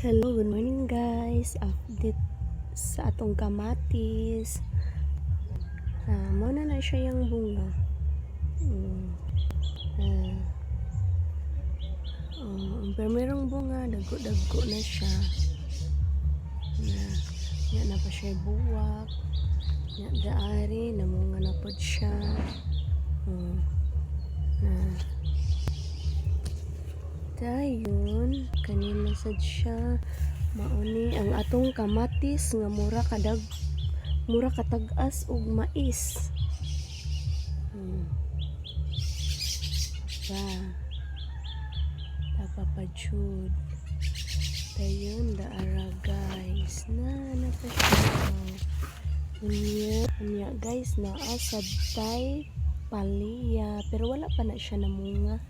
Hello, good morning guys. Update sa atong kamatis. Muna na siya yung bunga. Ang primerong bunga, dago-dago na siya. Nga na pa siya buwak. Nga daari, namunga na po siya. Dayon, kanina sad siya. Mauni ang atong kamatis nga mura katag-as og mais. Tapapadsud. Dayon daara guys. Na pa siya. Unya guys, naa sad tay palya pero wala pa na siya namunga.